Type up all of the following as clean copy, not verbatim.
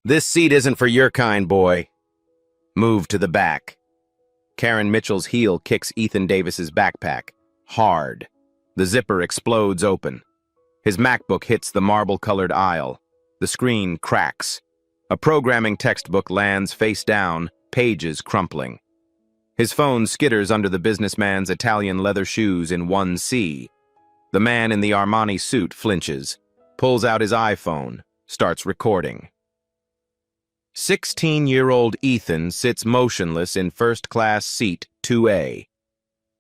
This seat isn't for your kind, boy. Move to the back. Karen Mitchell's heel kicks Ethan Davis's backpack. Hard. The zipper explodes open. His MacBook hits the marble-colored aisle. The screen cracks. A programming textbook lands face down, pages crumpling. His phone skitters under the businessman's Italian leather shoes in 1C. The man in the Armani suit flinches, pulls out his iPhone, starts recording. 16-year-old Ethan sits motionless in first-class seat 2A.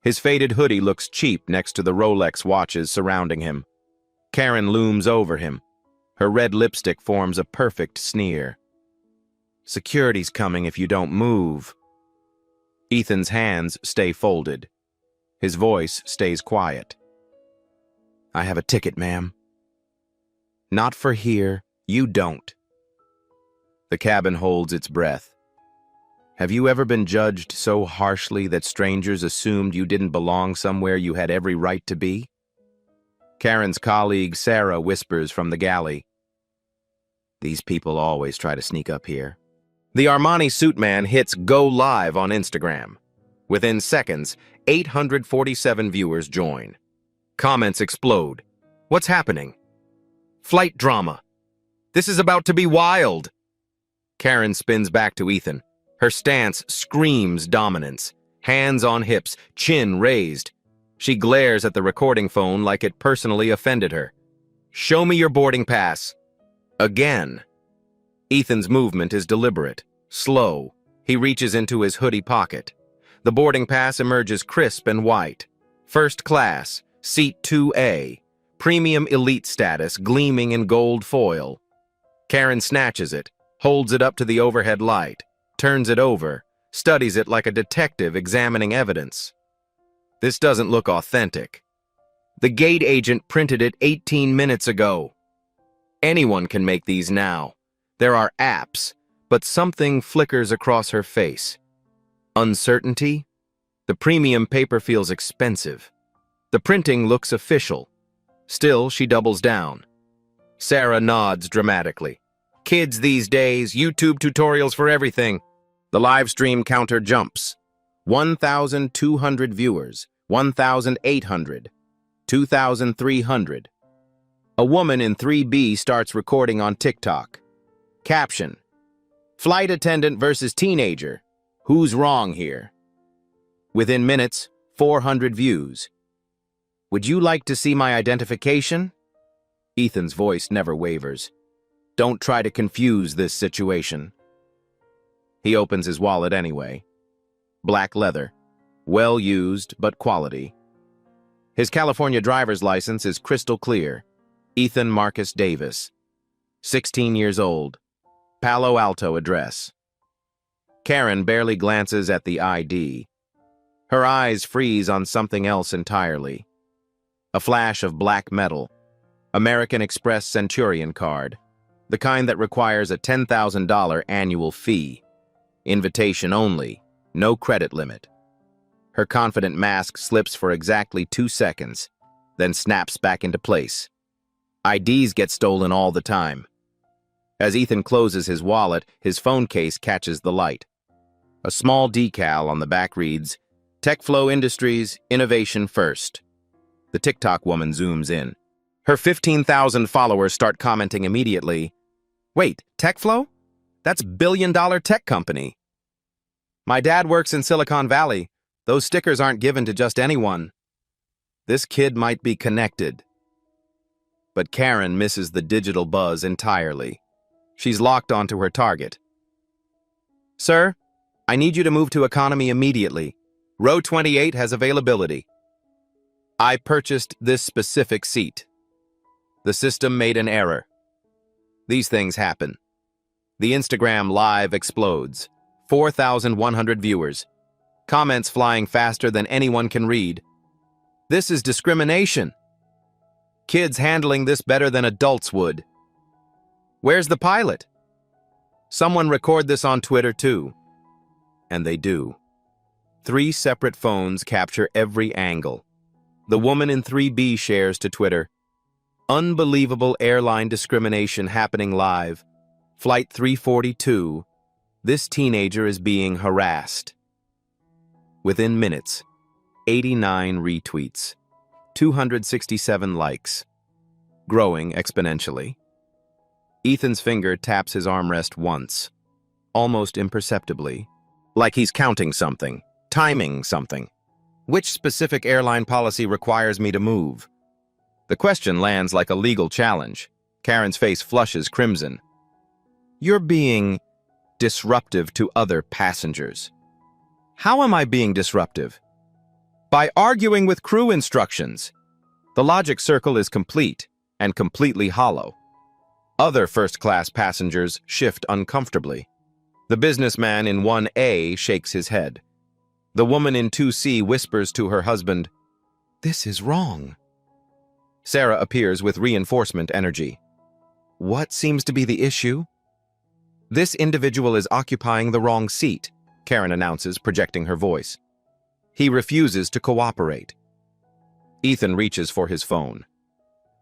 His faded hoodie looks cheap next to the Rolex watches surrounding him. Karen looms over him. Her red lipstick forms a perfect sneer. Security's coming if you don't move. Ethan's hands stay folded. His voice stays quiet. I have a ticket, ma'am. Not for here. You don't. The cabin holds its breath. Have you ever been judged so harshly that strangers assumed you didn't belong somewhere you had every right to be? Karen's colleague Sarah whispers from the galley. These people always try to sneak up here. The Armani suit man hits go live on Instagram. Within seconds, 847 viewers join. Comments explode. What's happening? Flight drama. This is about to be wild. Karen spins back to Ethan. Her stance screams dominance. Hands on hips, chin raised. She glares at the recording phone like it personally offended her. Show me your boarding pass. Again. Ethan's movement is deliberate, slow. He reaches into his hoodie pocket. The boarding pass emerges crisp and white. First class, seat 2A. Premium elite status gleaming in gold foil. Karen snatches it, holds it up to the overhead light, turns it over, studies it like a detective examining evidence. This doesn't look authentic. The gate agent printed it 18 minutes ago. Anyone can make these now. There are apps, but something flickers across her face. Uncertainty? The premium paper feels expensive. The printing looks official. Still, she doubles down. Sarah nods dramatically. Kids these days, YouTube tutorials for everything. The live stream counter jumps. 1,200 viewers, 1,800, 2,300. A woman in 3B starts recording on TikTok. Caption: Flight attendant versus teenager. Who's wrong here? Within minutes, 400 views. Would you like to see my identification? Ethan's voice never wavers. Don't try to confuse this situation. He opens his wallet anyway. Black leather. Well used, but quality. His California driver's license is crystal clear. Ethan Marcus Davis. 16 years old. Palo Alto address. Karen barely glances at the ID. Her eyes freeze on something else entirely. A flash of black metal. American Express Centurion card. The kind that requires a $10,000 annual fee. Invitation only, no credit limit. Her confident mask slips for exactly 2 seconds, then snaps back into place. IDs get stolen all the time. As Ethan closes his wallet, his phone case catches the light. A small decal on the back reads, TechFlow Industries, Innovation First. The TikTok woman zooms in. Her 15,000 followers start commenting immediately. Wait, TechFlow? That's billion-dollar tech company. My dad works in Silicon Valley. Those stickers aren't given to just anyone. This kid might be connected. But Karen misses the digital buzz entirely. She's locked onto her target. Sir, I need you to move to economy immediately. Row 28 has availability. I purchased this specific seat. The system made an error. These things happen. The Instagram live explodes. 4,100 viewers. Comments flying faster than anyone can read. This is discrimination. Kids handling this better than adults would. Where's the pilot? Someone record this on Twitter too. And they do. 3 separate phones capture every angle. The woman in 3B shares to Twitter, unbelievable airline discrimination happening live. Flight 342. This teenager is being harassed. Within minutes, 89 retweets, 267 likes, growing exponentially. Ethan's finger taps his armrest once, almost imperceptibly, like he's counting something, timing something. Which specific airline policy requires me to move? The question lands like a legal challenge. Karen's face flushes crimson. You're being disruptive to other passengers. How am I being disruptive? By arguing with crew instructions. The logic circle is complete and completely hollow. Other first-class passengers shift uncomfortably. The businessman in 1A shakes his head. The woman in 2C whispers to her husband, "This is wrong." Sarah appears with reinforcement energy. What seems to be the issue? This individual is occupying the wrong seat, Karen announces, projecting her voice. He refuses to cooperate. Ethan reaches for his phone,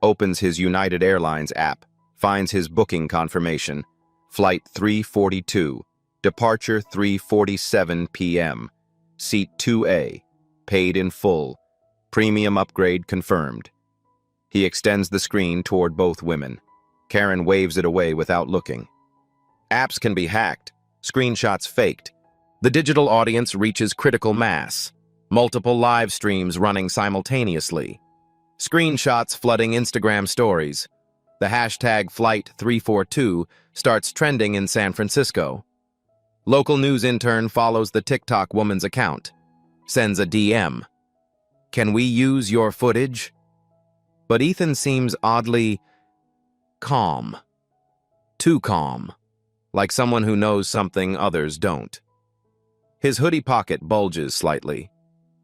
opens his United Airlines app, finds his booking confirmation, Flight 342, departure 3:47 p.m., Seat 2A, paid in full, premium upgrade confirmed. He extends the screen toward both women. Karen waves it away without looking. Apps can be hacked, screenshots faked. The digital audience reaches critical mass. Multiple live streams running simultaneously. Screenshots flooding Instagram stories. The hashtag Flight 342 starts trending in San Francisco. Local news intern follows the TikTok woman's account. Sends a DM. Can we use your footage? But Ethan seems oddly calm. Too calm. Like someone who knows something others don't. His hoodie pocket bulges slightly.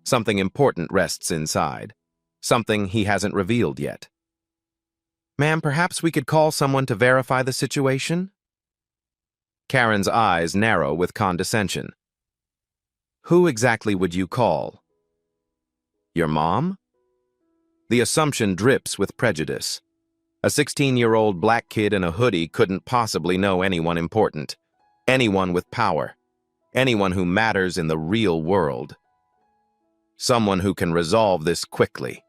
Something important rests inside. Something he hasn't revealed yet. Ma'am, perhaps we could call someone to verify the situation? Karen's eyes narrow with condescension. Who exactly would you call? Your mom? The assumption drips with prejudice. A 16-year-old black kid in a hoodie couldn't possibly know anyone important. Anyone with power. Anyone who matters in the real world. Someone who can resolve this quickly.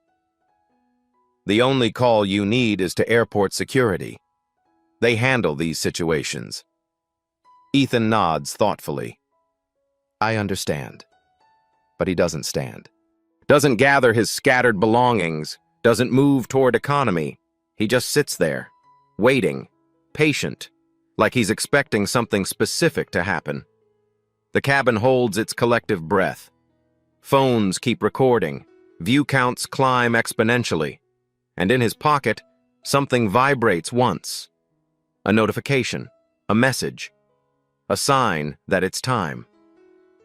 The only call you need is to airport security. They handle these situations. Ethan nods thoughtfully. I understand. But he doesn't stand. Doesn't gather his scattered belongings. Doesn't move toward economy. He just sits there, waiting, patient, like he's expecting something specific to happen. The cabin holds its collective breath. Phones keep recording. View counts climb exponentially. And in his pocket, something vibrates once. A notification, a message, a sign that it's time.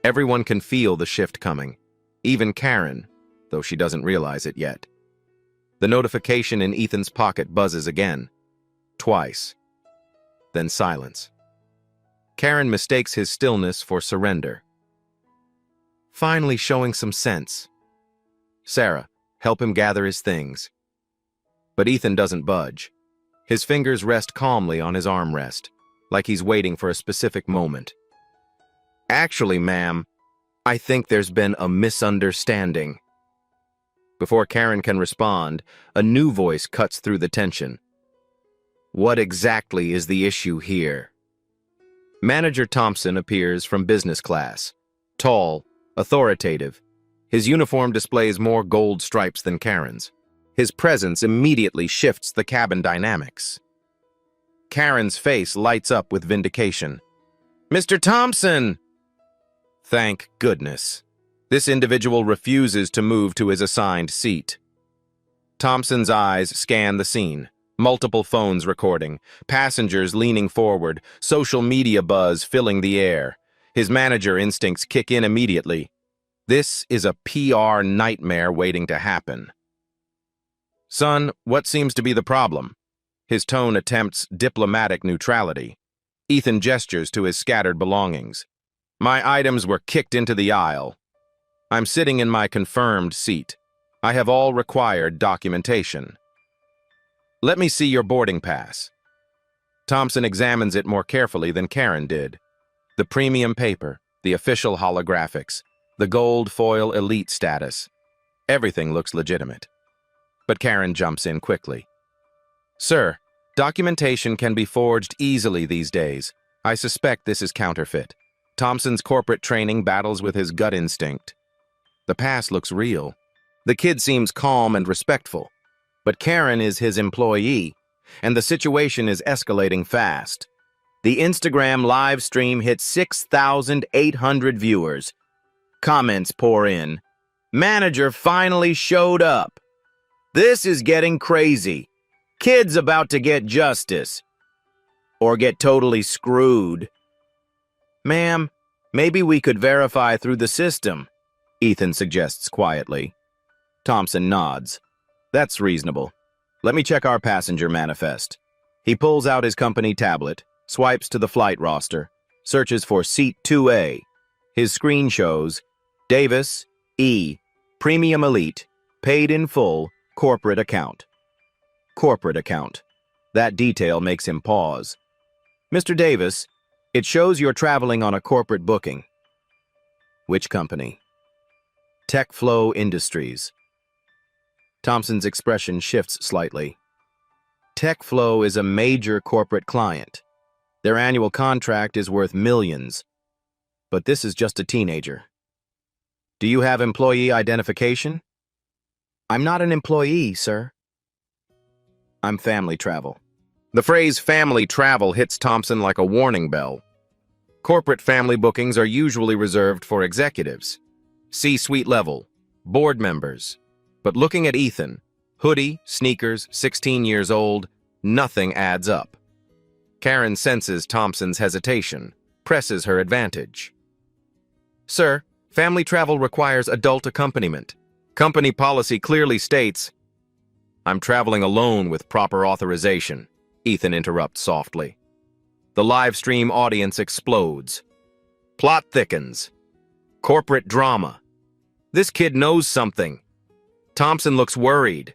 Everyone can feel the shift coming, even Karen, though she doesn't realize it yet. The notification in Ethan's pocket buzzes again, twice, then silence. Karen mistakes his stillness for surrender. Finally showing some sense. Sarah, help him gather his things. But Ethan doesn't budge. His fingers rest calmly on his armrest, like he's waiting for a specific moment. Actually, ma'am, I think there's been a misunderstanding. Before Karen can respond, a new voice cuts through the tension. What exactly is the issue here? Manager Thompson appears from business class. Tall, authoritative. His uniform displays more gold stripes than Karen's. His presence immediately shifts the cabin dynamics. Karen's face lights up with vindication. Mr. Thompson! Thank goodness. This individual refuses to move to his assigned seat. Thompson's eyes scan the scene. Multiple phones recording, passengers leaning forward, social media buzz filling the air. His manager instincts kick in immediately. This is a PR nightmare waiting to happen. Son, what seems to be the problem? His tone attempts diplomatic neutrality. Ethan gestures to his scattered belongings. My items were kicked into the aisle. I'm sitting in my confirmed seat. I have all required documentation. Let me see your boarding pass. Thompson examines it more carefully than Karen did. The premium paper, the official holographics, the gold foil elite status. Everything looks legitimate. But Karen jumps in quickly. Sir, documentation can be forged easily these days. I suspect this is counterfeit. Thompson's corporate training battles with his gut instinct. The past looks real. The kid seems calm and respectful. But Karen is his employee, and the situation is escalating fast. The Instagram live stream hit 6,800 viewers. Comments pour in. Manager finally showed up. This is getting crazy. Kid's about to get justice. Or get totally screwed. Ma'am, maybe we could verify through the system, Ethan suggests quietly. Thompson nods. That's reasonable. Let me check our passenger manifest. He pulls out his company tablet, swipes to the flight roster, searches for seat 2A. His screen shows Davis, E, Premium Elite, paid in full, corporate account. Corporate account. That detail makes him pause. Mr. Davis, it shows you're traveling on a corporate booking. Which company? TechFlow Industries. Thompson's expression shifts slightly. TechFlow is a major corporate client. Their annual contract is worth millions. But this is just a teenager. Do you have employee identification? I'm not an employee, sir. I'm family travel. The phrase family travel hits Thompson like a warning bell. Corporate family bookings are usually reserved for executives, C-suite level, board members. But looking at Ethan, hoodie, sneakers, 16 years old, nothing adds up. Karen senses Thompson's hesitation, presses her advantage. Sir, family travel requires adult accompaniment. Company policy clearly states, I'm traveling alone with proper authorization, Ethan interrupts softly. The live stream audience explodes. Plot thickens. Corporate drama. This kid knows something. Thompson looks worried.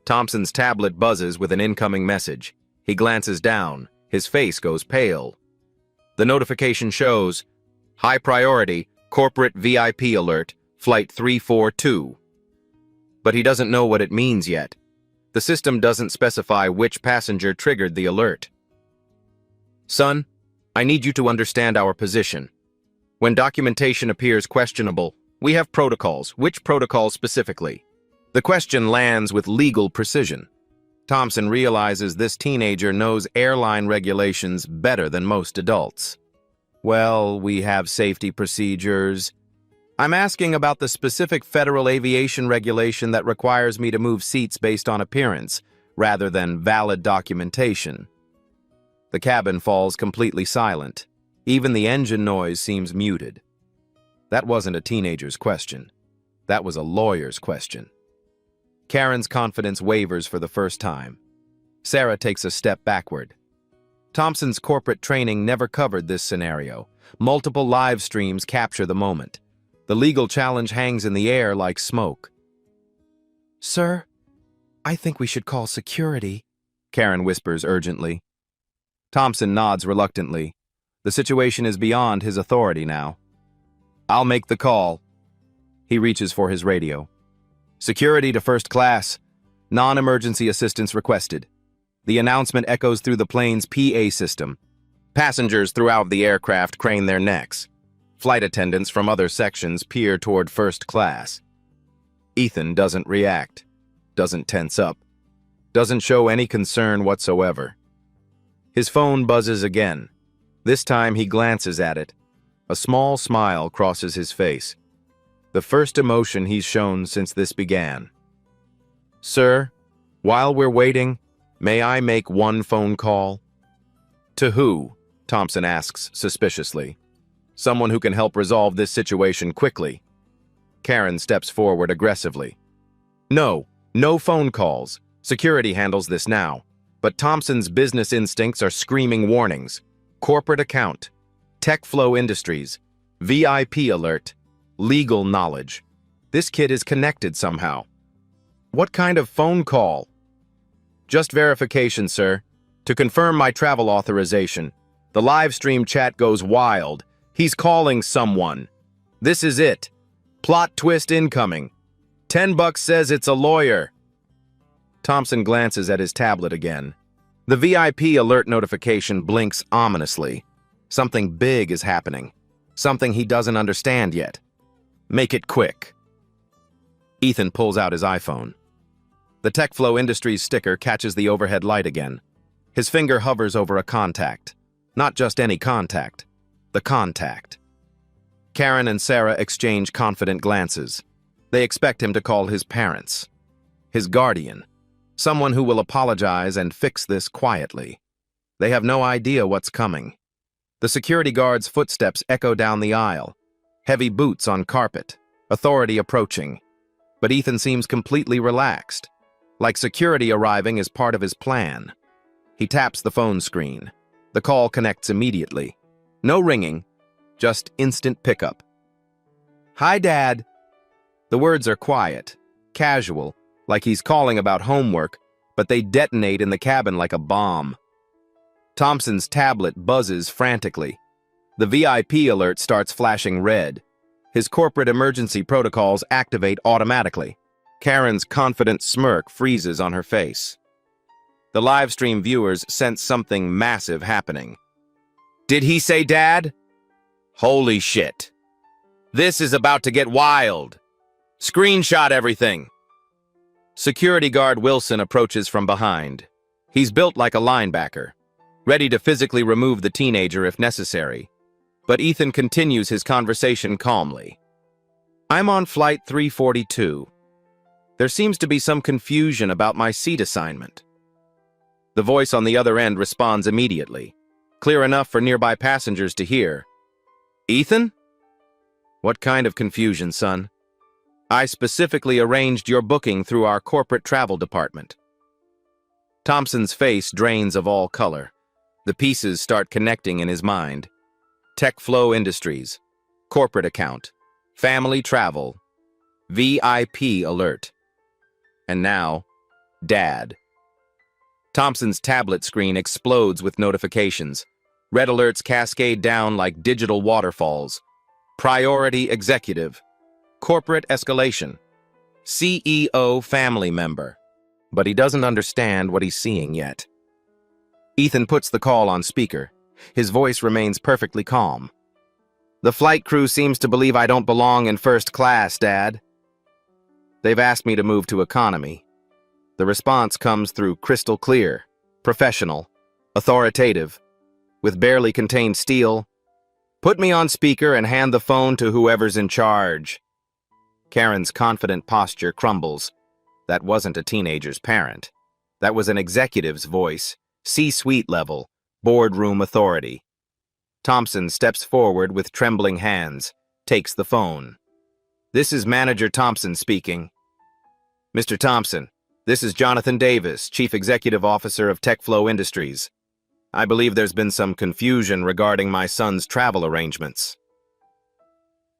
Thompson's tablet buzzes with an incoming message. He glances down. His face goes pale. The notification shows, high priority, corporate VIP alert, flight 342. But he doesn't know what it means yet. The system doesn't specify which passenger triggered the alert. Son, I need you to understand our position. When documentation appears questionable, we have protocols. Which protocols specifically? The question lands with legal precision. Thompson realizes this teenager knows airline regulations better than most adults. Well, we have safety procedures. I'm asking about the specific federal aviation regulation that requires me to move seats based on appearance, rather than valid documentation. The cabin falls completely silent. Even the engine noise seems muted. That wasn't a teenager's question. That was a lawyer's question. Karen's confidence wavers for the first time. Sarah takes a step backward. Thompson's corporate training never covered this scenario. Multiple live streams capture the moment. The legal challenge hangs in the air like smoke. Sir, I think we should call security, Karen whispers urgently. Thompson nods reluctantly. The situation is beyond his authority now. I'll make the call. He reaches for his radio. Security to first class. Non-emergency assistance requested. The announcement echoes through the plane's PA system. Passengers throughout the aircraft crane their necks. Flight attendants from other sections peer toward first class. Ethan doesn't react, doesn't tense up, doesn't show any concern whatsoever. His phone buzzes again. This time he glances at it. A small smile crosses his face. The first emotion he's shown since this began. Sir, while we're waiting, may I make one phone call? To who? Thompson asks suspiciously. Someone who can help resolve this situation quickly. Karen steps forward aggressively. No phone calls. Security handles this now. But Thompson's business instincts are screaming warnings. Corporate account. TechFlow Industries. VIP alert. Legal knowledge. This kid is connected somehow. What kind of phone call? Just verification, sir. To confirm my travel authorization, the live stream chat goes wild. He's calling someone. This is it. Plot twist incoming. $10 says it's a lawyer. Thompson glances at his tablet again. The VIP alert notification blinks ominously. Something big is happening. Something he doesn't understand yet. Make it quick. Ethan pulls out his iPhone. The TechFlow Industries sticker catches the overhead light again. His finger hovers over a contact. Not just any contact. The contact. Karen and Sarah exchange confident glances. They expect him to call his parents. His guardian. Someone who will apologize and fix this quietly. They have no idea what's coming. The security guard's footsteps echo down the aisle. Heavy boots on carpet. Authority approaching. But Ethan seems completely relaxed. Like security arriving is part of his plan. He taps the phone screen. The call connects immediately. No ringing, just instant pickup. Hi, Dad. The words are quiet, casual, like he's calling about homework, but they detonate in the cabin like a bomb. Thompson's tablet buzzes frantically. The VIP alert starts flashing red. His corporate emergency protocols activate automatically. Karen's confident smirk freezes on her face. The livestream viewers sense something massive happening. Did he say Dad? Holy shit. This is about to get wild. Screenshot everything. Security guard Wilson approaches from behind. He's built like a linebacker, ready to physically remove the teenager if necessary. But Ethan continues his conversation calmly. I'm on flight 342. There seems to be some confusion about my seat assignment. The voice on the other end responds immediately, clear enough for nearby passengers to hear. Ethan? What kind of confusion, son? I specifically arranged your booking through our corporate travel department. Thompson's face drains of all color. The pieces start connecting in his mind. TechFlow Industries, corporate account, family travel, VIP alert. And now, Dad. Thompson's tablet screen explodes with notifications. Red alerts cascade down like digital waterfalls. Priority executive. Corporate escalation. CEO family member. But he doesn't understand what he's seeing yet. Ethan puts the call on speaker. His voice remains perfectly calm. The flight crew seems to believe I don't belong in first class, Dad. They've asked me to move to economy. The response comes through crystal clear, professional, authoritative, with barely contained steel. Put me on speaker and hand the phone to whoever's in charge. Karen's confident posture crumbles. That wasn't a teenager's parent. That was an executive's voice, C-suite level, boardroom authority. Thompson steps forward with trembling hands, takes the phone. This is Manager Thompson speaking. Mr. Thompson, this is Jonathan Davis, Chief Executive Officer of TechFlow Industries. I believe there's been some confusion regarding my son's travel arrangements.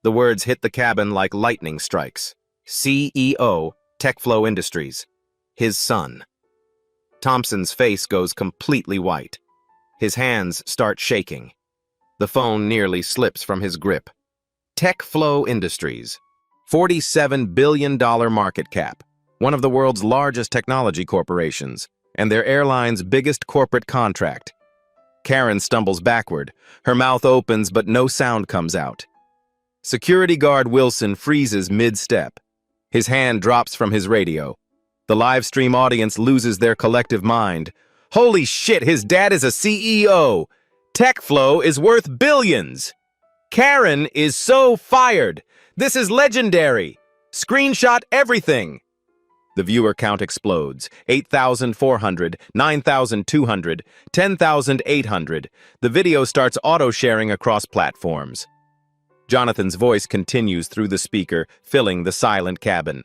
The words hit the cabin like lightning strikes. CEO, TechFlow Industries. His son. Thompson's face goes completely white. His hands start shaking. The phone nearly slips from his grip. TechFlow Industries. $47 billion market cap. One of the world's largest technology corporations, and their airline's biggest corporate contract. Karen stumbles backward. Her mouth opens, but no sound comes out. Security guard Wilson freezes mid-step. His hand drops from his radio. The live stream audience loses their collective mind. Holy shit, his dad is a CEO! TechFlow is worth billions! Karen is so fired! This is legendary! Screenshot everything! The viewer count explodes. 8,400, 9,200, 10,800. The video starts auto-sharing across platforms. Jonathan's voice continues through the speaker, filling the silent cabin.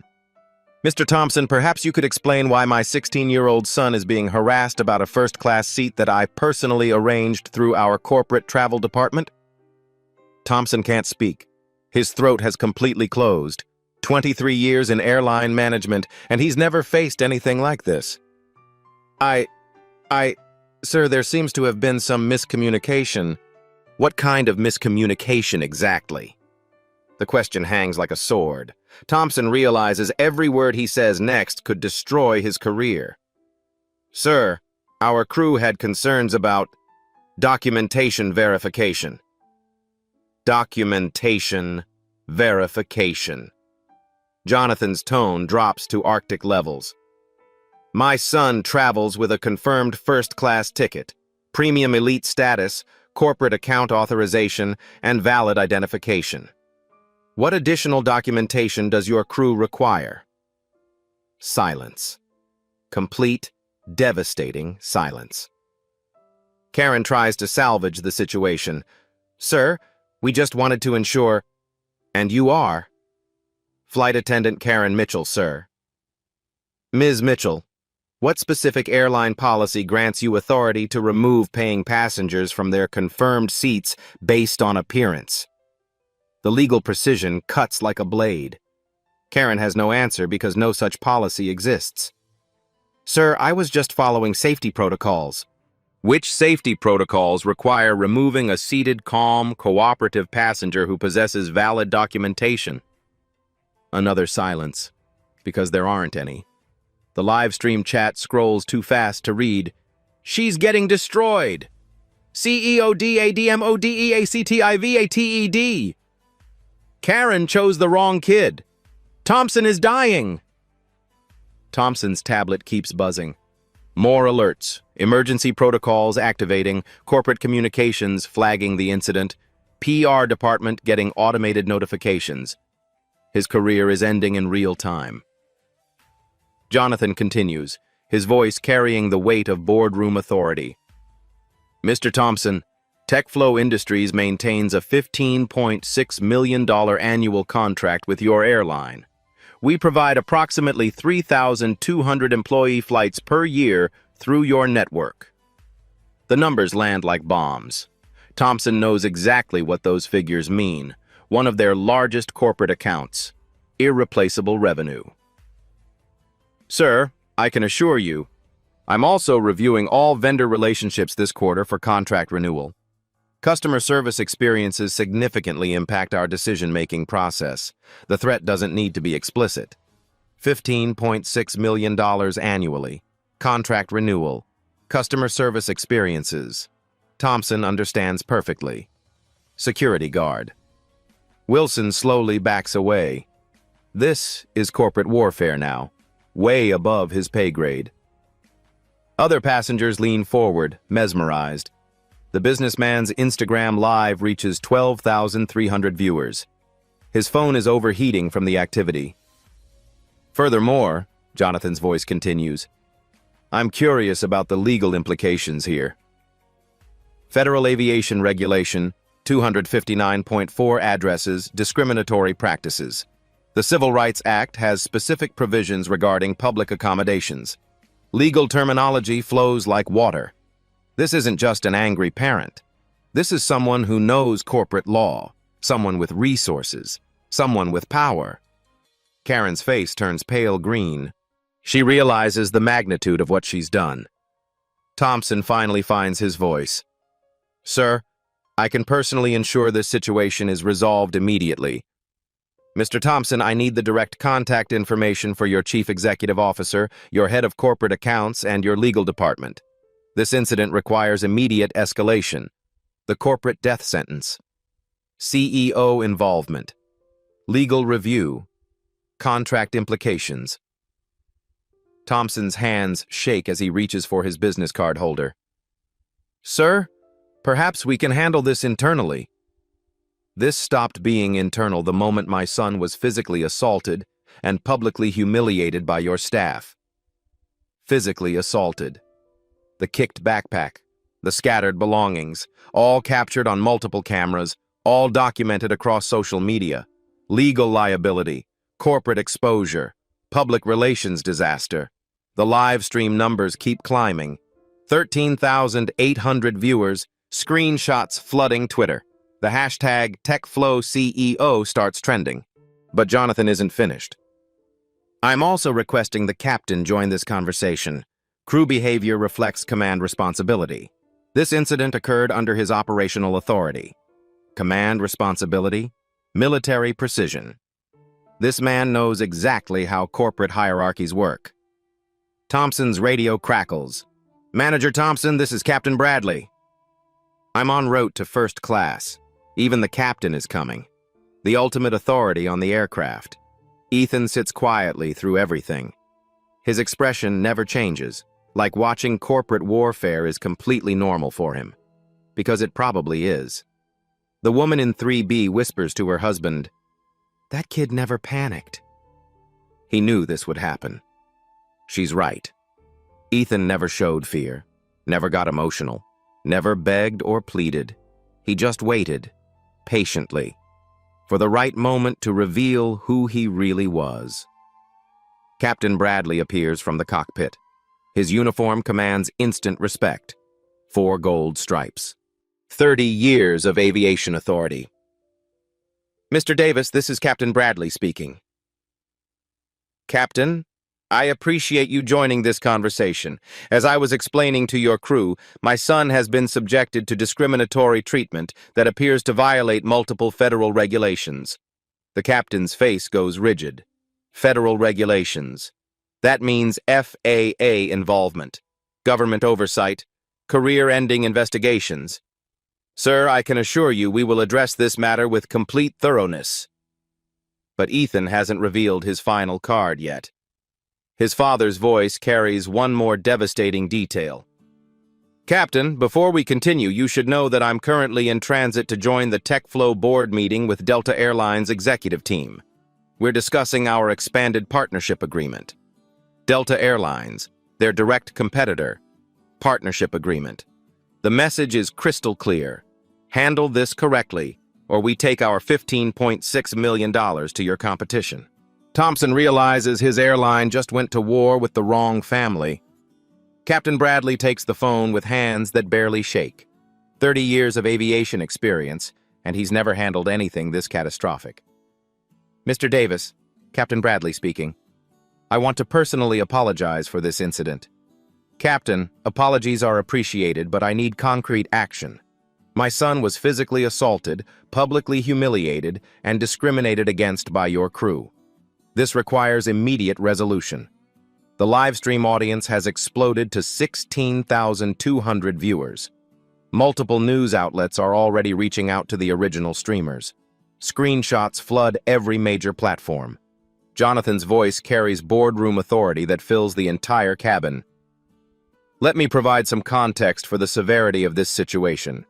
Mr. Thompson, perhaps you could explain why my 16-year-old son is being harassed about a first-class seat that I personally arranged through our corporate travel department? Thompson can't speak. His throat has completely closed. 23 years in airline management, and he's never faced anything like this. Sir, there seems to have been some miscommunication. What kind of miscommunication exactly? The question hangs like a sword. Thompson realizes every word he says next could destroy his career. Sir, our crew had concerns about documentation verification. Documentation verification. Jonathan's tone drops to Arctic levels. My son travels with a confirmed first-class ticket, premium elite status, corporate account authorization, and valid identification. What additional documentation does your crew require? Silence. Complete, devastating silence. Karen tries to salvage the situation. Sir, we just wanted to ensure... And you are? Flight attendant Karen Mitchell, sir. Ms. Mitchell, what specific airline policy grants you authority to remove paying passengers from their confirmed seats based on appearance? The legal precision cuts like a blade. Karen has no answer because no such policy exists. Sir, I was just following safety protocols. Which safety protocols require removing a seated, calm, cooperative passenger who possesses valid documentation? Another silence, because there aren't any. The live stream chat scrolls too fast to read. She's getting destroyed. CEODADMODEACTIVATED. Karen chose the wrong kid. Thompson is dying. Thompson's tablet keeps buzzing. More alerts, emergency protocols activating, corporate communications flagging the incident, PR department getting automated notifications. His career is ending in real time. Jonathan continues, his voice carrying the weight of boardroom authority. Mr. Thompson, TechFlow Industries maintains a $15.6 million annual contract with your airline. We provide approximately 3,200 employee flights per year through your network. The numbers land like bombs. Thompson knows exactly what those figures mean. One of their largest corporate accounts. Irreplaceable revenue. Sir, I can assure you, I'm also reviewing all vendor relationships this quarter for contract renewal. Customer service experiences significantly impact our decision-making process. The threat doesn't need to be explicit. $15.6 million annually. Contract renewal. Customer service experiences. Thompson understands perfectly. Security guard. Wilson slowly backs away. This is corporate warfare now, way above his pay grade. Other passengers lean forward, mesmerized. The businessman's Instagram Live reaches 12,300 viewers. His phone is overheating from the activity. Furthermore, Jonathan's voice continues, I'm curious about the legal implications here. Federal Aviation Regulation 259.4 addresses discriminatory practices. The Civil Rights Act has specific provisions regarding public accommodations. Legal terminology flows like water. This isn't just an angry parent. This is someone who knows corporate law, someone with resources, someone with power. Karen's face turns pale green. She realizes the magnitude of what she's done. Thompson finally finds his voice. Sir, I can personally ensure this situation is resolved immediately. Mr. Thompson, I need the direct contact information for your chief executive officer, your head of corporate accounts, and your legal department. This incident requires immediate escalation. The corporate death sentence. CEO involvement. Legal review. Contract implications. Thompson's hands shake as he reaches for his business card holder. Sir, perhaps we can handle this internally. This stopped being internal the moment my son was physically assaulted and publicly humiliated by your staff. Physically assaulted. The kicked backpack, the scattered belongings, all captured on multiple cameras, all documented across social media. Legal liability, corporate exposure, public relations disaster. The live stream numbers keep climbing. 13,800 viewers, screenshots flooding Twitter. The hashtag TechFlowCEO starts trending. But Jonathan isn't finished. I'm also requesting the captain join this conversation. Crew behavior reflects command responsibility. This incident occurred under his operational authority. Command responsibility, military precision. This man knows exactly how corporate hierarchies work. Thompson's radio crackles. "Manager Thompson, this is Captain Bradley. I'm en route to first class. Even the captain is coming. The ultimate authority on the aircraft." Ethan sits quietly through everything. His expression never changes, like watching corporate warfare is completely normal for him. Because it probably is. The woman in 3B whispers to her husband, "That kid never panicked." He knew this would happen. She's right. Ethan never showed fear, never got emotional, never begged or pleaded. He just waited, patiently, for the right moment to reveal who he really was. Captain Bradley appears from the cockpit. His uniform commands instant respect. 4 gold stripes. 30 years of aviation authority. "Mr. Davis, this is Captain Bradley speaking." "Captain, I appreciate you joining this conversation. As I was explaining to your crew, my son has been subjected to discriminatory treatment that appears to violate multiple federal regulations." The captain's face goes rigid. Federal regulations. That means FAA involvement, government oversight, career-ending investigations. "Sir, I can assure you we will address this matter with complete thoroughness." But Ethan hasn't revealed his final card yet. His father's voice carries one more devastating detail. "Captain, before we continue, you should know that I'm currently in transit to join the TechFlow board meeting with Delta Airlines executive team. We're discussing our expanded partnership agreement. Delta Airlines, their direct competitor. Partnership agreement. The message is crystal clear. Handle this correctly, or we take our $15.6 million to your competition." Thompson realizes his airline just went to war with the wrong family. Captain Bradley takes the phone with hands that barely shake. 30 years of aviation experience, and he's never handled anything this catastrophic. "Mr. Davis, Captain Bradley speaking. I want to personally apologize for this incident. Captain, apologies are appreciated, but I need concrete action. My son was physically assaulted, publicly humiliated, and discriminated against by your crew. This requires immediate resolution. The livestream audience has exploded to 16,200 viewers. Multiple news outlets are already reaching out to the original streamers. Screenshots flood every major platform. Jonathan's voice carries boardroom authority that fills the entire cabin. Let me provide some context for the severity of this situation.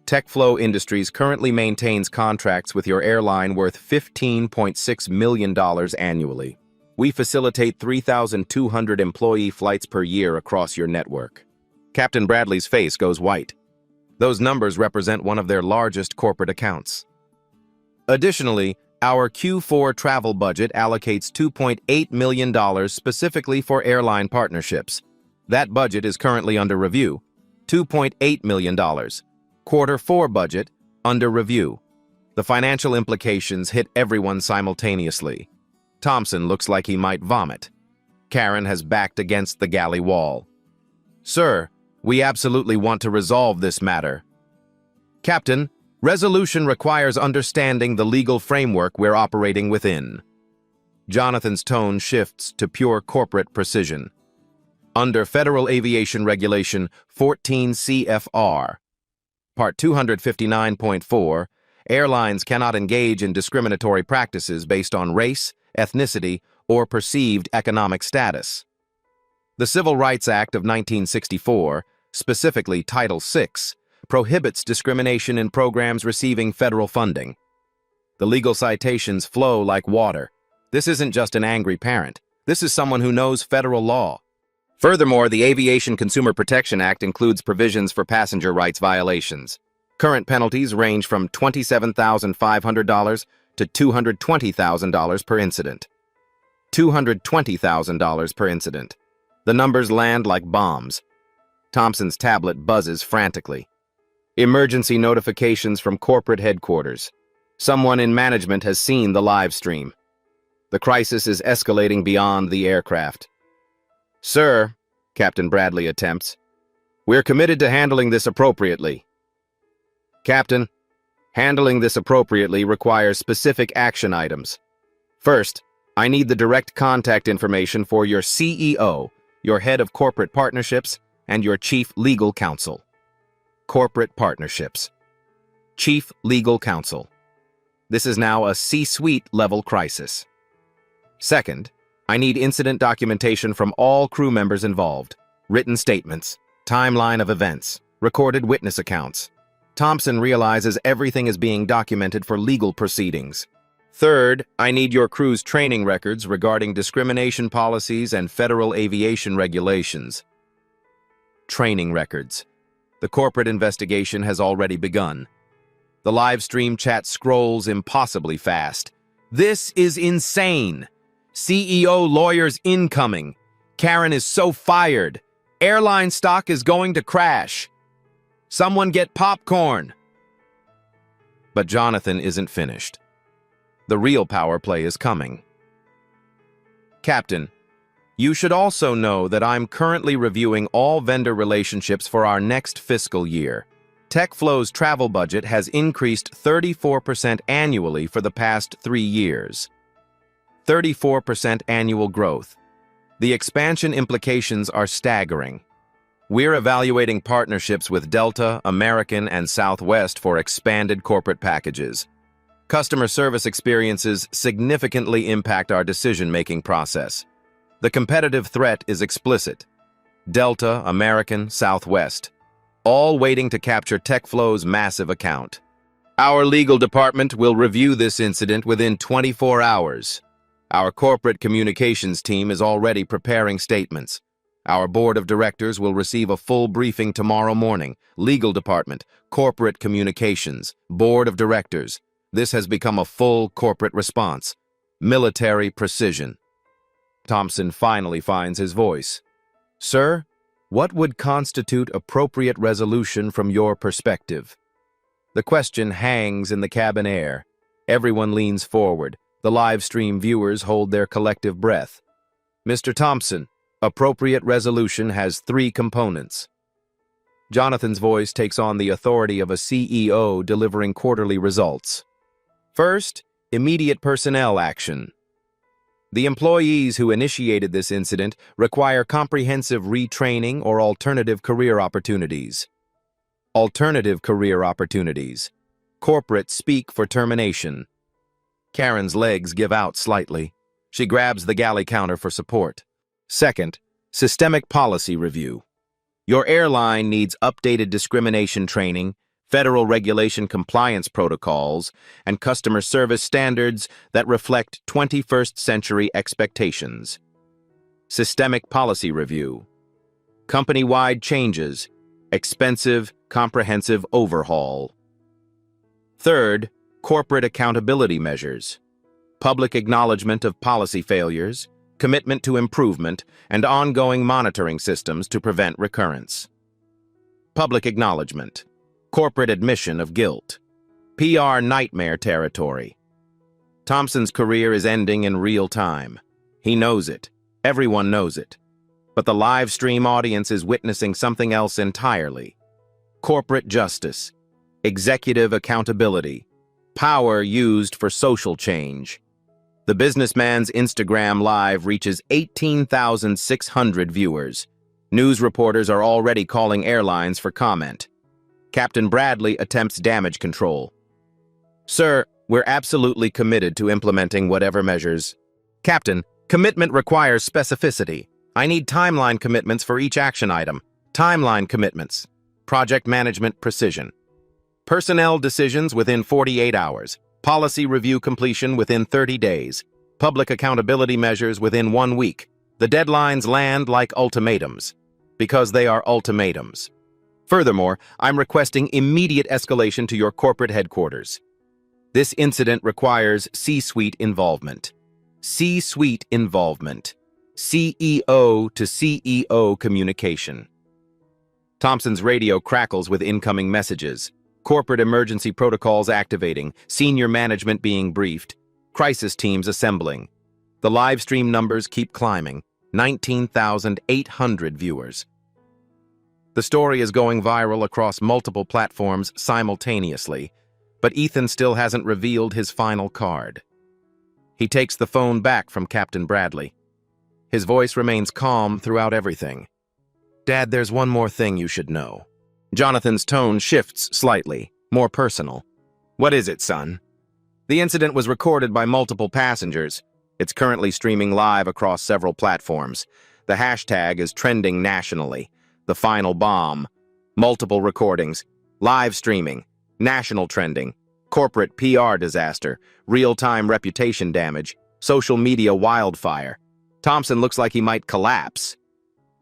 TechFlow Industries currently maintains contracts with your airline worth $15.6 million annually. We facilitate 3,200 employee flights per year across your network. Captain Bradley's face goes white. Those numbers represent one of their largest corporate accounts. Additionally, our Q4 travel budget allocates $2.8 million specifically for airline partnerships. That budget is currently under review. $2.8 million. Quarter 4 budget, under review. The financial implications hit everyone simultaneously. Thompson looks like he might vomit. Karen has backed against the galley wall. "Sir, we absolutely want to resolve this matter." "Captain, resolution requires understanding the legal framework we're operating within." Jonathan's tone shifts to pure corporate precision. Under Federal Aviation Regulation 14 CFR, Part 259.4, airlines cannot engage in discriminatory practices based on race, ethnicity, or perceived economic status. The Civil Rights Act of 1964, specifically Title VI, prohibits discrimination in programs receiving federal funding. The legal citations flow like water. This isn't just an angry parent. This is someone who knows federal law. Furthermore, the Aviation Consumer Protection Act includes provisions for passenger rights violations. Current penalties range from $27,500 to $220,000 per incident. $220,000 per incident. The numbers land like bombs. Thompson's tablet buzzes frantically. Emergency notifications from corporate headquarters. Someone in management has seen the live stream. The crisis is escalating beyond the aircraft. "Sir," Captain Bradley attempts. We're committed to handling this appropriately. Captain, handling this appropriately requires specific action items. First, I need the direct contact information for your CEO, your head of corporate partnerships, and your chief legal counsel. Corporate partnerships. Chief legal counsel. This is now a C-suite level crisis. Second, I need incident documentation from all crew members involved, written statements, timeline of events, recorded witness accounts. Thompson realizes everything is being documented for legal proceedings. Third, I need your crew's training records regarding discrimination policies and federal aviation regulations. Training records. The corporate investigation has already begun. The live stream chat scrolls impossibly fast. This is insane. CEO lawyers incoming. Karen is so fired. Airline stock is going to crash. Someone get popcorn. But Jonathan isn't finished. The real power play is coming. Captain, you should also know that I'm currently reviewing all vendor relationships for our next fiscal year. TechFlow's travel budget has increased 34% annually for the past 3 years. 34% annual growth. The expansion implications are staggering. We're evaluating partnerships with Delta, American, and Southwest for expanded corporate packages. Customer service experiences significantly impact our decision-making process. The competitive threat is explicit. Delta, American, Southwest, all waiting to capture TechFlow's massive account. Our legal department will review this incident within 24 hours. Our corporate communications team is already preparing statements. Our board of directors will receive a full briefing tomorrow morning. Legal department, corporate communications, board of directors. This has become a full corporate response. Military precision. Thompson finally finds his voice. Sir, what would constitute appropriate resolution from your perspective? The question hangs in the cabin air. Everyone leans forward. The live stream viewers hold their collective breath. Mr. Thompson, appropriate resolution has 3 components. Jonathan's voice takes on the authority of a CEO delivering quarterly results. First, immediate personnel action. The employees who initiated this incident require comprehensive retraining or alternative career opportunities. Alternative career opportunities. Corporate speak for termination. Karen's legs give out slightly. She grabs the galley counter for support. Second, systemic policy review. Your airline needs updated discrimination training, federal regulation compliance protocols, and customer service standards that reflect 21st century expectations. Systemic policy review. Company-wide changes. Expensive, comprehensive overhaul. Third, corporate accountability measures. Public acknowledgement of policy failures, commitment to improvement, and ongoing monitoring systems to prevent recurrence. Public acknowledgement. Corporate admission of guilt. PR nightmare territory. Thompson's career is ending in real time. He knows it. Everyone knows it. But the live stream audience is witnessing something else entirely. Corporate justice. Executive accountability. Power used for social change. The businessman's Instagram Live reaches 18,600 viewers. News reporters are already calling airlines for comment. Captain Bradley attempts damage control. Sir, we're absolutely committed to implementing whatever measures. Captain, commitment requires specificity. I need timeline commitments for each action item. Timeline commitments. Project management precision. Personnel decisions within 48 hours. Policy review completion within 30 days. Public accountability measures within 1 week. The deadlines land like ultimatums. Because they are ultimatums. Furthermore, I'm requesting immediate escalation to your corporate headquarters. This incident requires C-suite involvement. C-suite involvement. CEO to CEO communication. Thompson's radio crackles with incoming messages. Corporate emergency protocols activating. Senior management being briefed. Crisis teams assembling. The live stream numbers keep climbing. 19,800 viewers. The story is going viral across multiple platforms simultaneously, but Ethan still hasn't revealed his final card. He takes the phone back from Captain Bradley. His voice remains calm throughout everything. "Dad, there's one more thing you should know." Jonathan's tone shifts slightly, more personal. "What is it, son?" "The incident was recorded by multiple passengers. It's currently streaming live across several platforms. The hashtag is trending nationally. The final bomb. Multiple recordings. Live streaming. National trending. Corporate PR disaster. Real-time reputation damage. Social media wildfire. Thompson looks like he might collapse."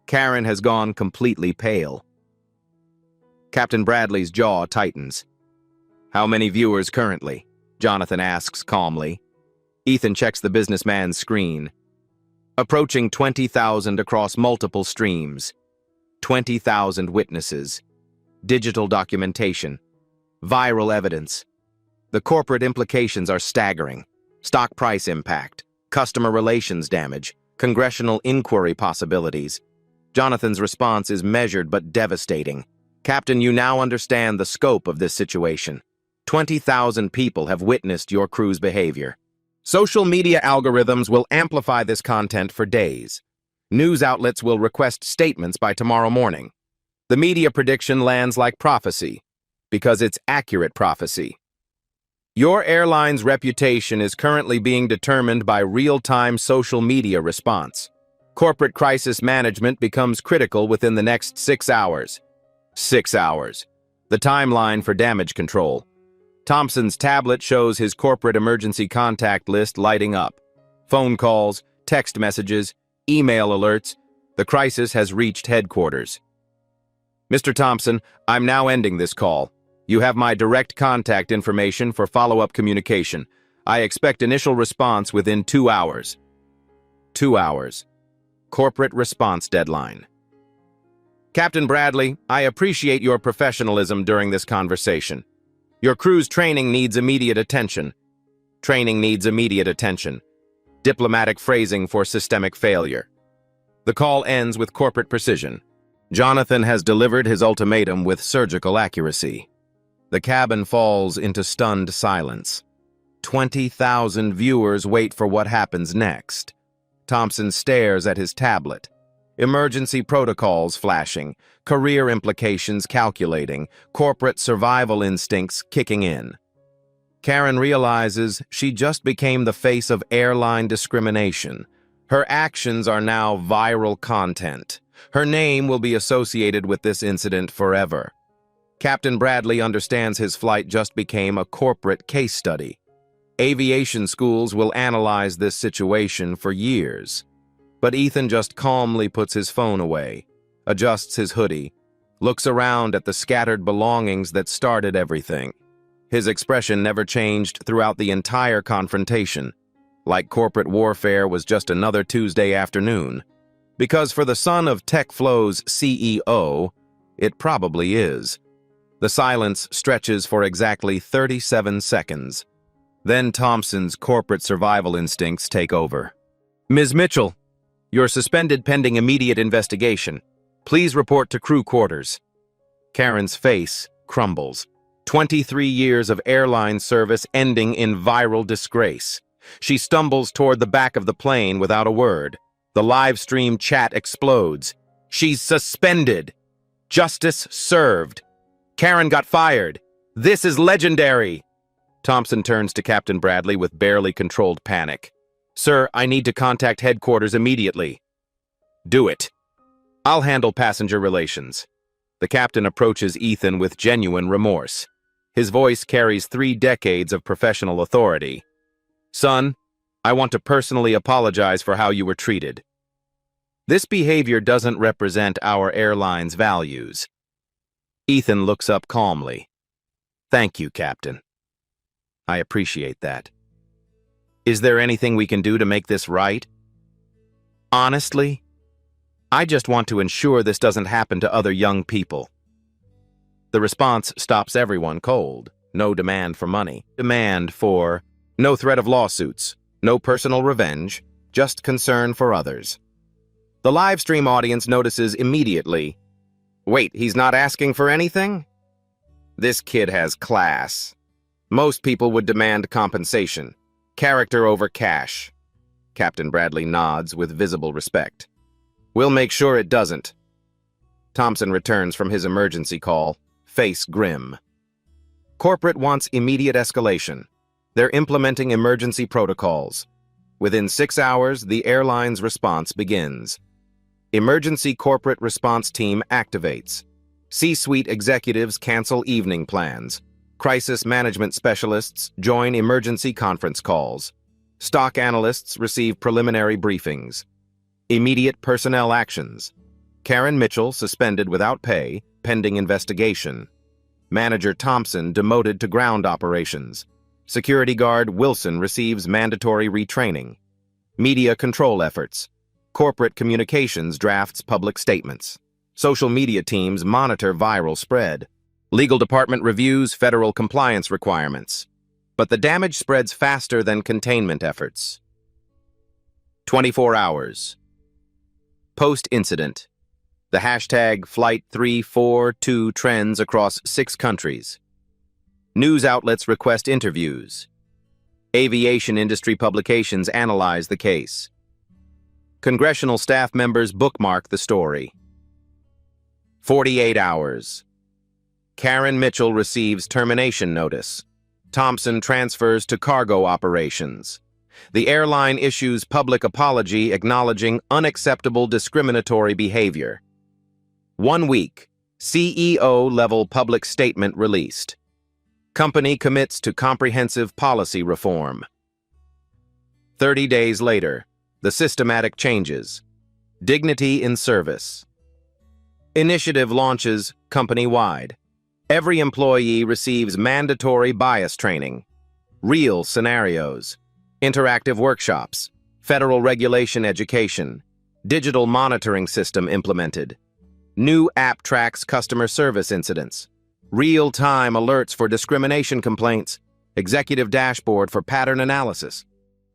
Karen has gone completely pale. Captain Bradley's jaw tightens. "How many viewers currently?" Jonathan asks calmly. Ethan checks the businessman's screen. "Approaching 20,000 across multiple streams. 20,000 witnesses. Digital documentation. Viral evidence. The corporate implications are staggering. Stock price impact. Customer relations damage. Congressional inquiry possibilities." Jonathan's response is measured but devastating. "Captain, you now understand the scope of this situation. 20,000 people have witnessed your crew's behavior. Social media algorithms will amplify this content for days. News outlets will request statements by tomorrow morning. The media prediction lands like prophecy, because it's accurate prophecy. Your airline's reputation is currently being determined by real-time social media response. Corporate crisis management becomes critical within the next 6 hours. 6 hours. The timeline for damage control. Thompson's tablet shows his corporate emergency contact list lighting up. Phone calls, text messages, email alerts. The crisis has reached headquarters. "Mr. Thompson, I'm now ending this call. You have my direct contact information for follow-up communication. I expect initial response within 2 hours. 2 hours. Corporate response deadline." "Captain Bradley, I appreciate your professionalism during this conversation. Your crew's training needs immediate attention. Training needs immediate attention. Diplomatic phrasing for systemic failure." The call ends with corporate precision. Jonathan has delivered his ultimatum with surgical accuracy. The cabin falls into stunned silence. 20,000 viewers wait for what happens next. Thompson stares at his tablet. Emergency protocols flashing, career implications calculating, corporate survival instincts kicking in. Karen realizes she just became the face of airline discrimination. Her actions are now viral content. Her name will be associated with this incident forever. Captain Bradley understands his flight just became a corporate case study. Aviation schools will analyze this situation for years. But Ethan just calmly puts his phone away, adjusts his hoodie, looks around at the scattered belongings that started everything. His expression never changed throughout the entire confrontation, like corporate warfare was just another Tuesday afternoon. Because for the son of TechFlow's CEO, it probably is. The silence stretches for exactly 37 seconds. Then Thompson's corporate survival instincts take over. "Ms. Mitchell, you're suspended pending immediate investigation. Please report to crew quarters." Karen's face crumbles. 23 years of airline service ending in viral disgrace. She stumbles toward the back of the plane without a word. The live stream chat explodes. "She's suspended. Justice served. Karen got fired. This is legendary." Thompson turns to Captain Bradley with barely controlled panic. "Sir, I need to contact headquarters immediately." "Do it. I'll handle passenger relations." The captain approaches Ethan with genuine remorse. His voice carries 3 decades of professional authority. "Son, I want to personally apologize for how you were treated. This behavior doesn't represent our airline's values." Ethan looks up calmly. "Thank you, Captain. I appreciate that. Is there anything we can do to make this right?" "Honestly, I just want to ensure this doesn't happen to other young people." The response stops everyone cold. No demand for money. Demand for no threat of lawsuits, no personal revenge, just concern for others. The live stream audience notices immediately. Wait, he's not asking for anything? This kid has class. Most people would demand compensation. Character over cash. Captain Bradley nods with visible respect. We'll make sure it doesn't. Thompson returns from his emergency call, face grim. Corporate wants immediate escalation. They're implementing emergency protocols. Within 6 hours, the airline's response begins. Emergency corporate response team activates. C-suite executives cancel evening plans. Crisis management specialists join emergency conference calls. Stock analysts receive preliminary briefings. Immediate personnel actions. Karen Mitchell suspended without pay, pending investigation. Manager Thompson demoted to ground operations. Security guard Wilson receives mandatory retraining. Media control efforts. Corporate communications drafts public statements. Social media teams monitor viral spread. Legal department reviews federal compliance requirements. But the damage spreads faster than containment efforts. 24 hours. Post-incident. The hashtag Flight 342 trends across 6 countries. News outlets request interviews. Aviation industry publications analyze the case. Congressional staff members bookmark the story. 48 hours. Karen Mitchell receives termination notice. Thompson transfers to cargo operations. The airline issues public apology acknowledging unacceptable discriminatory behavior. 1 week. CEO-level public statement released. Company commits to comprehensive policy reform. 30 days later. The systematic changes. Dignity in service. Initiative launches company-wide. Every employee receives mandatory bias training. Real scenarios. Interactive workshops. Federal regulation education. Digital monitoring system implemented. New app tracks customer service incidents. Real-time alerts for discrimination complaints. Executive dashboard for pattern analysis.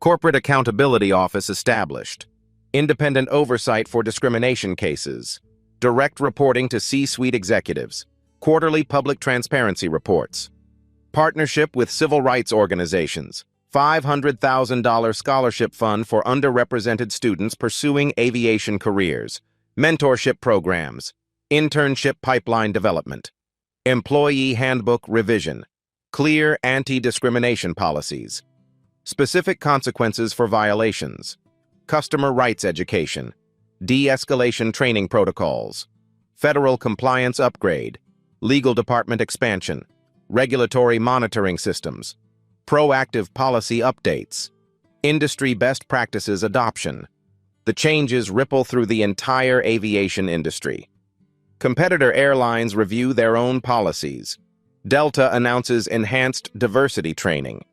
Corporate Accountability Office established. Independent oversight for discrimination cases. Direct reporting to C-suite executives. Quarterly public transparency reports. Partnership with civil rights organizations. $500,000 scholarship fund for underrepresented students pursuing aviation careers. Mentorship programs. Internship pipeline development. Employee handbook revision. Clear anti-discrimination policies. Specific consequences for violations. Customer rights education. De-escalation training protocols. Federal compliance upgrade. Legal department expansion. Regulatory monitoring systems. Proactive policy updates. Industry best practices adoption. The changes ripple through the entire aviation industry. Competitor airlines review their own policies. Delta announces enhanced diversity training.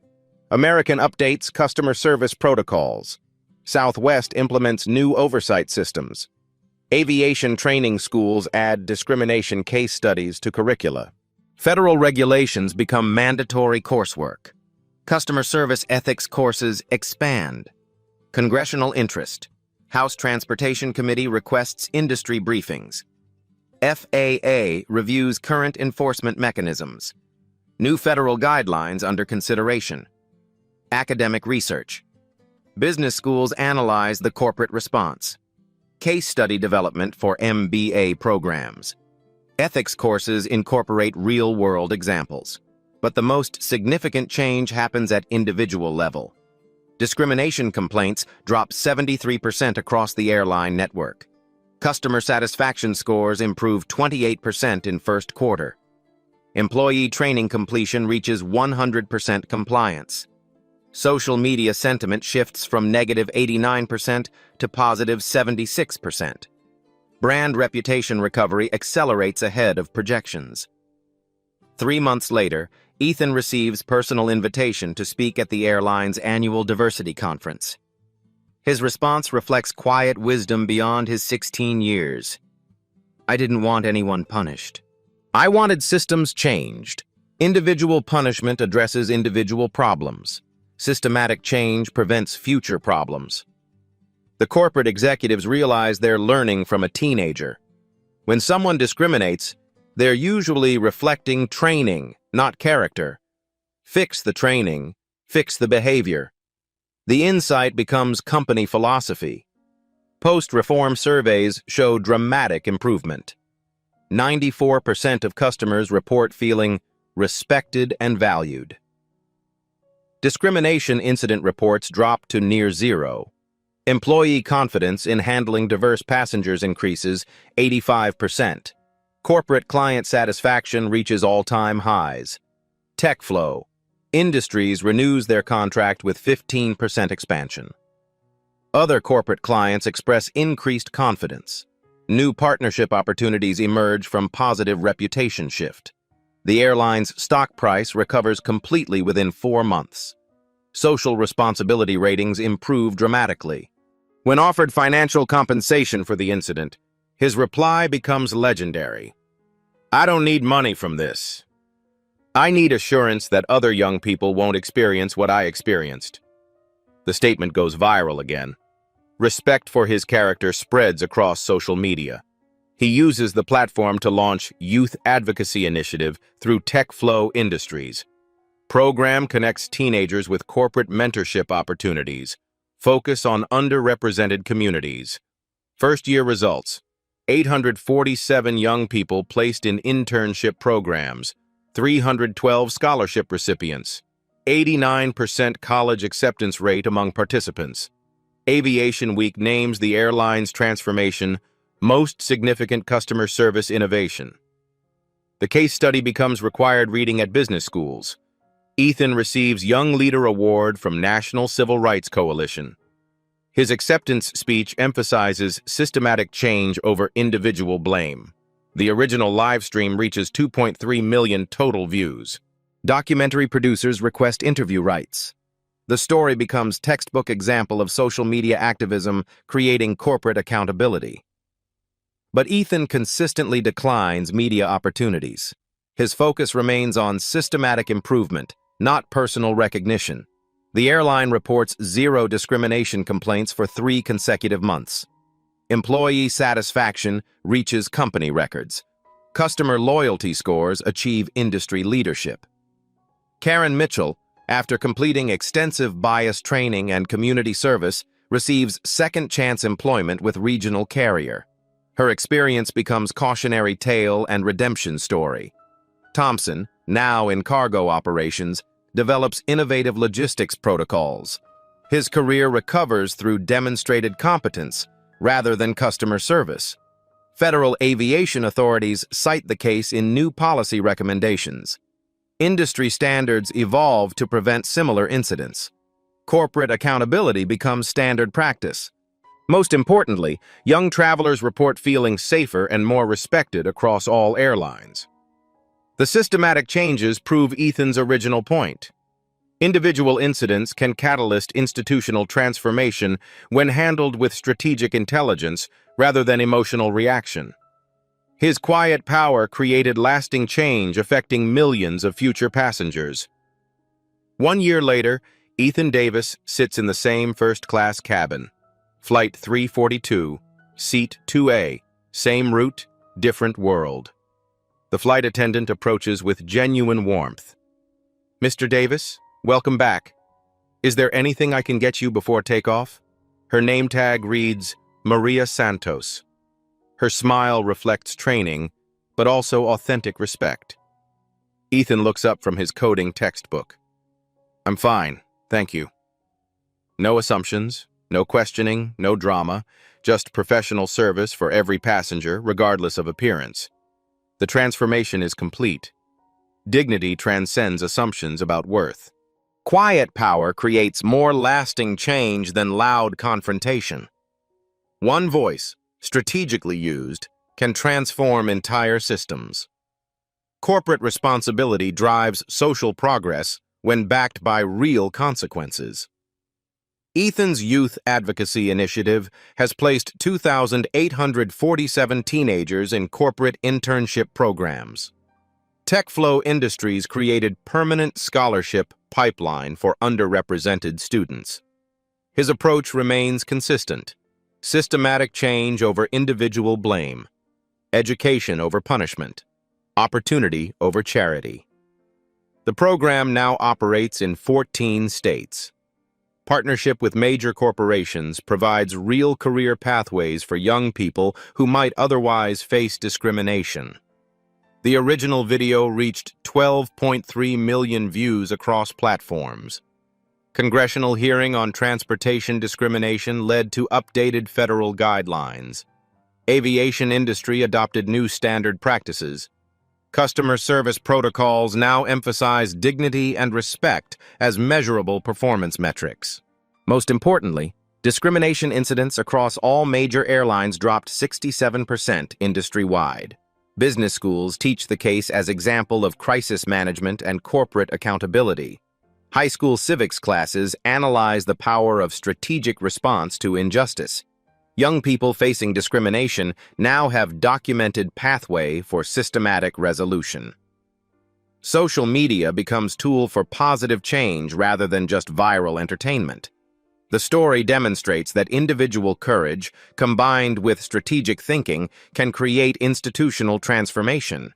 American updates customer service protocols. Southwest implements new oversight systems. Aviation training schools add discrimination case studies to curricula. Federal regulations become mandatory coursework. Customer service ethics courses expand. Congressional interest. House Transportation Committee requests industry briefings. FAA reviews current enforcement mechanisms. New federal guidelines under consideration. Academic research. Business schools analyze the corporate response. Case study development for MBA programs. Ethics courses incorporate real-world examples. But the most significant change happens at individual level. Discrimination complaints drop 73% across the airline network. Customer satisfaction scores improve 28% in first quarter. Employee training completion reaches 100% compliance. Social media sentiment shifts from negative 89% to positive 76%. Brand reputation recovery accelerates ahead of projections. 3 months later, Ethan receives personal invitation to speak at the airline's annual diversity conference. His response reflects quiet wisdom beyond his 16 years. I didn't want anyone punished. I wanted systems changed. Individual punishment addresses individual problems. Systematic change prevents future problems. The corporate executives realize they're learning from a teenager. When someone discriminates, they're usually reflecting training, not character. Fix the training, fix the behavior. The insight becomes company philosophy. Post-reform surveys show dramatic improvement. 94% of customers report feeling respected and valued. Discrimination incident reports drop to near zero. Employee confidence in handling diverse passengers increases 85%. Corporate client satisfaction reaches all-time highs. Tech flow. Industries renews their contract with 15% expansion. Other corporate clients express increased confidence. New partnership opportunities emerge from positive reputation shift. The airline's stock price recovers completely within 4 months. Social responsibility ratings improve dramatically. When offered financial compensation for the incident, his reply becomes legendary. "I don't need money from this. I need assurance that other young people won't experience what I experienced." The statement goes viral again. Respect for his character spreads across social media. He uses the platform to launch Youth Advocacy Initiative through Tech Flow Industries. Program connects teenagers with corporate mentorship opportunities. Focus on underrepresented communities. First-year results. 847 young people placed in internship programs. 312 scholarship recipients. 89% college acceptance rate among participants. Aviation Week names the airline's transformation most significant customer service innovation. The case study becomes required reading at business schools. Ethan receives Young Leader Award from National Civil Rights Coalition. His acceptance speech emphasizes systematic change over individual blame. The original live stream reaches 2.3 million total views. Documentary producers request interview rights. The story becomes textbook example of social media activism creating corporate accountability. But Ethan consistently declines media opportunities. His focus remains on systematic improvement, not personal recognition. The airline reports 0 discrimination complaints for 3 consecutive months. Employee satisfaction reaches company records. Customer loyalty scores achieve industry leadership. Karen Mitchell, after completing extensive bias training and community service, receives second-chance employment with regional carrier. Her experience becomes cautionary tale and redemption story. Thompson, now in cargo operations, develops innovative logistics protocols. His career recovers through demonstrated competence rather than customer service. Federal aviation authorities cite the case in new policy recommendations. Industry standards evolve to prevent similar incidents. Corporate accountability becomes standard practice. Most importantly, young travelers report feeling safer and more respected across all airlines. The systematic changes prove Ethan's original point. Individual incidents can catalyst institutional transformation when handled with strategic intelligence rather than emotional reaction. His quiet power created lasting change affecting millions of future passengers. 1 year later, Ethan Davis sits in the same first-class cabin. Flight 342, Seat 2A, same route, different world. The flight attendant approaches with genuine warmth. "Mr. Davis, welcome back. Is there anything I can get you before takeoff?" Her name tag reads Maria Santos. Her smile reflects training, but also authentic respect. Ethan looks up from his coding textbook. "I'm fine, thank you." No assumptions, no questioning, no drama, just professional service for every passenger, regardless of appearance. The transformation is complete. Dignity transcends assumptions about worth. Quiet power creates more lasting change than loud confrontation. One voice, strategically used, can transform entire systems. Corporate responsibility drives social progress when backed by real consequences. Ethan's Youth Advocacy Initiative has placed 2,847 teenagers in corporate internship programs. Tech Flow Industries created permanent scholarship pipeline for underrepresented students. His approach remains consistent. Systematic change over individual blame. Education over punishment. Opportunity over charity. The program now operates in 14 states. Partnership with major corporations provides real career pathways for young people who might otherwise face discrimination. The original video reached 12.3 million views across platforms. Congressional hearing on transportation discrimination led to updated federal guidelines. Aviation industry adopted new standard practices. Customer service protocols now emphasize dignity and respect as measurable performance metrics. Most importantly, discrimination incidents across all major airlines dropped 67% industry-wide. Business schools teach the case as example of crisis management and corporate accountability. High school civics classes analyze the power of strategic response to injustice. Young people facing discrimination now have documented pathway for systematic resolution. Social media becomes tool for positive change rather than just viral entertainment. The story demonstrates that individual courage, combined with strategic thinking, can create institutional transformation.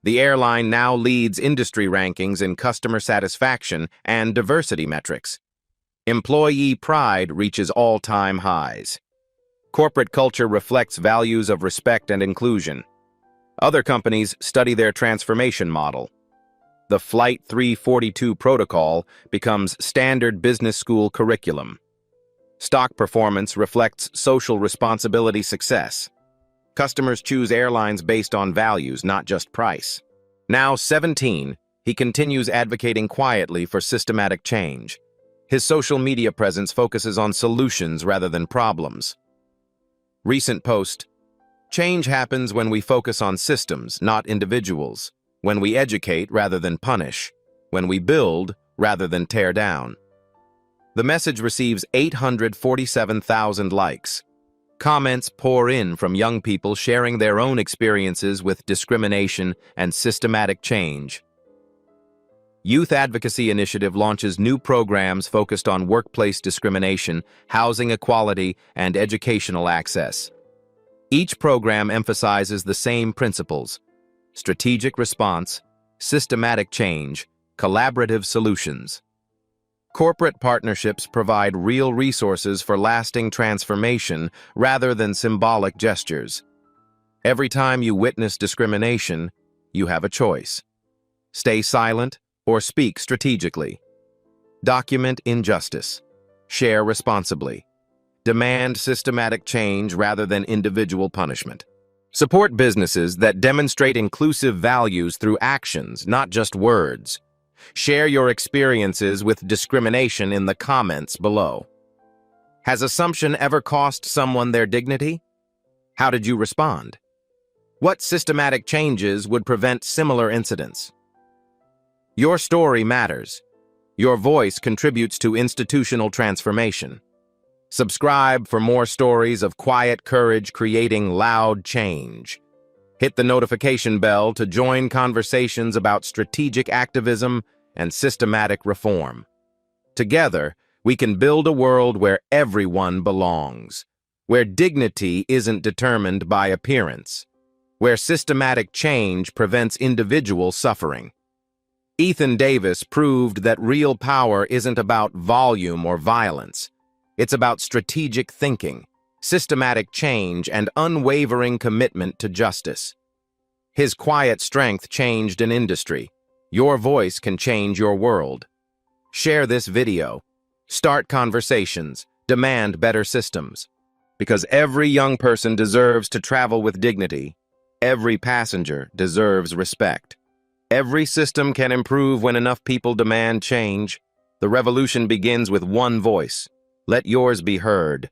The airline now leads industry rankings in customer satisfaction and diversity metrics. Employee pride reaches all-time highs. Corporate culture reflects values of respect and inclusion. Other companies study their transformation model. The Flight 342 protocol becomes standard business school curriculum. Stock performance reflects social responsibility success. Customers choose airlines based on values, not just price. Now 17, he continues advocating quietly for systematic change. His social media presence focuses on solutions rather than problems. Recent post: change happens when we focus on systems, not individuals. When we educate rather than punish. When we build rather than tear down. The message receives 847,000 likes. Comments pour in from young people sharing their own experiences with discrimination and systematic change. Youth Advocacy Initiative launches new programs focused on workplace discrimination, housing equality, and educational access. Each program emphasizes the same principles: strategic response, systematic change, collaborative solutions. Corporate partnerships provide real resources for lasting transformation rather than symbolic gestures. Every time you witness discrimination, you have a choice. Stay silent or speak strategically. Document injustice. Share responsibly. Demand systematic change rather than individual punishment. Support businesses that demonstrate inclusive values through actions, not just words. Share your experiences with discrimination in the comments below. Has assumption ever cost someone their dignity? How did you respond? What systematic changes would prevent similar incidents? Your story matters. Your voice contributes to institutional transformation. Subscribe for more stories of quiet courage creating loud change. Hit the notification bell to join conversations about strategic activism and systematic reform. Together, we can build a world where everyone belongs, where dignity isn't determined by appearance, where systematic change prevents individual suffering. Ethan Davis proved that real power isn't about volume or violence. It's about strategic thinking, systematic change, and unwavering commitment to justice. His quiet strength changed an industry. Your voice can change your world. Share this video. Start conversations. Demand better systems. Because every young person deserves to travel with dignity. Every passenger deserves respect. Every system can improve when enough people demand change. The revolution begins with one voice. Let yours be heard.